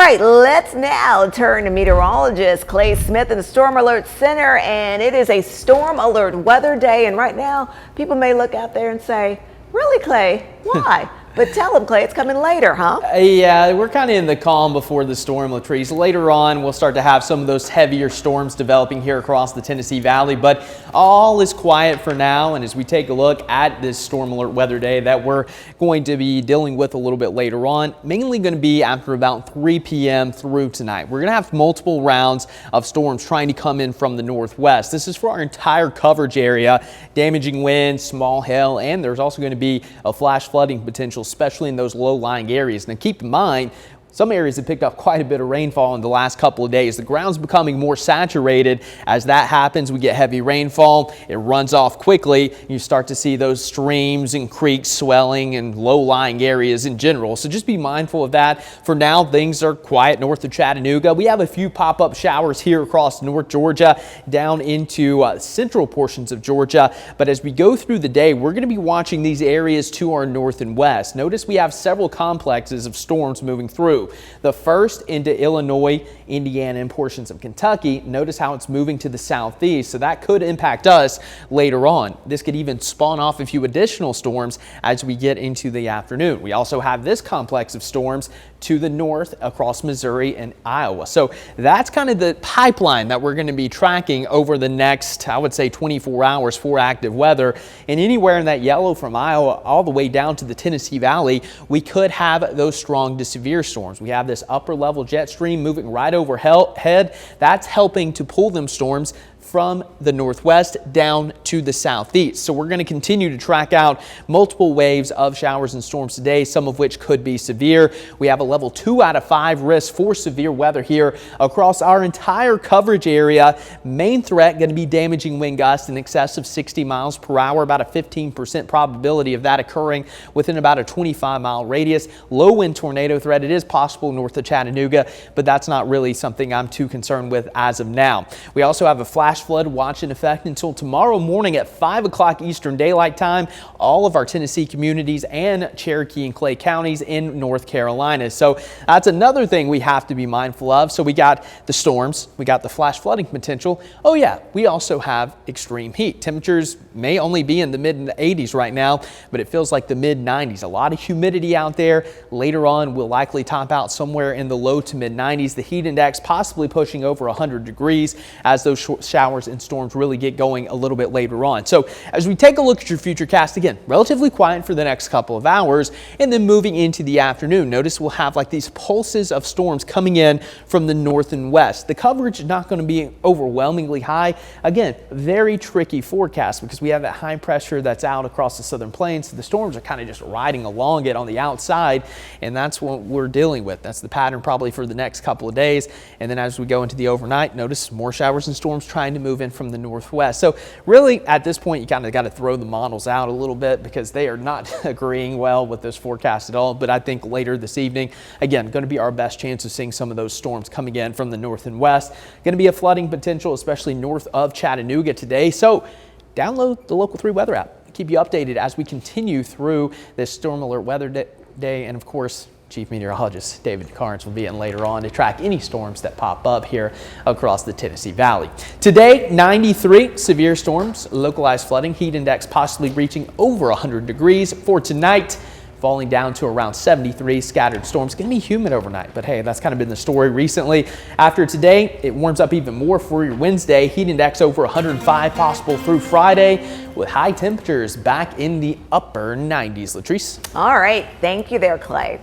right, let's now turn to meteorologist Clay Smith in the Storm Alert Center, and it is a storm alert weather day. And right now, people may look out there and say, "Really, Clay? Why?" But tell them, Clay, it's coming later, huh? Yeah, we're kind of in the calm before the storm, Latrice. Later on, we'll start to have some of those heavier storms developing here across the Tennessee Valley, but all is quiet for now. And as we take a look at this storm alert weather day that we're going to be dealing with a little bit later on, mainly going to be after about 3 p.m. through tonight. We're going to have multiple rounds of storms trying to come in from the northwest. This is for our entire coverage area, damaging winds, small hail, and there's also going to be a flash flooding potential, especially in those low-lying areas. Now keep in mind, some areas have picked up quite a bit of rainfall in the last couple of days. The ground's becoming more saturated. As that happens, we get heavy rainfall. It runs off quickly. You start to see those streams and creeks swelling and low-lying areas in general. So just be mindful of that. For now, things are quiet north of Chattanooga. We have a few pop-up showers here across North Georgia, down into central portions of Georgia. But as we go through the day, we're going to be watching these areas to our north and west. Notice we have several complexes of storms moving through. The first into Illinois, Indiana, and portions of Kentucky. Notice how it's moving to the southeast, so that could impact us later on. This could even spawn off a few additional storms as we get into the afternoon. We also have this complex of storms to the north across Missouri and Iowa. So that's kind of the pipeline that we're going to be tracking over the next, I would say, 24 hours for active weather. And anywhere in that yellow from Iowa all the way down to the Tennessee Valley, we could have those strong to severe storms. We have this upper level jet stream moving right overhead. That's helping to pull them storms from the northwest down to the southeast. So we're going to continue to track out multiple waves of showers and storms today, some of which could be severe. We have a level 2 out of 5 risk for severe weather here across our entire coverage area. Main threat going to be damaging wind gusts in excess of 60 miles per hour, about a 15% probability of that occurring within about a 25-mile radius. Low wind tornado threat, it is possible north of Chattanooga, but that's not really something I'm too concerned with as of now. We also have a flash flood watch in effect until tomorrow morning at 5 o'clock Eastern Daylight Time. All of our Tennessee communities and Cherokee and Clay counties in North Carolina. So that's another thing we have to be mindful of. So we got the storms, we got the flash flooding potential. Oh yeah, we also have extreme heat. Temperatures may only be in the mid 80s right now, but it feels like the mid 90s. A lot of humidity out there. Later on, we'll likely top out somewhere in the low to mid 90s. The heat index possibly pushing over 100 degrees as those showers and storms really get going a little bit later on. So as we take a look at your futurecast, again, relatively quiet for the next couple of hours, and then moving into the afternoon, notice we'll have like these pulses of storms coming in from the north and west. The coverage is not going to be overwhelmingly high. Again, very tricky forecast because we have that high pressure that's out across the southern plains. So the storms are kind of just riding along it on the outside, and that's what we're dealing with. That's the pattern probably for the next couple of days. And then as we go into the overnight, notice more showers and storms trying to move in from the northwest. So really at this point, you kind of got to throw the models out a little bit because they are not agreeing well with this forecast at all. But I think later this evening, again, going to be our best chance of seeing some of those storms coming in from the north and west. Going to be a flooding potential, especially north of Chattanooga today. So download the Local 3 weather app. Keep you updated as we continue through this storm alert weather day. And of course, Chief Meteorologist David Carnes will be in later on to track any storms that pop up here across the Tennessee Valley. Today, 93 severe storms, localized flooding, heat index possibly reaching over 100 degrees. For tonight, falling down to around 73, scattered storms. Going to be humid overnight, but hey, that's kind of been the story recently. After today, it warms up even more for your Wednesday. Heat index over 105 possible through Friday, with high temperatures back in the upper 90s. Latrice? All right, thank you there, Clay.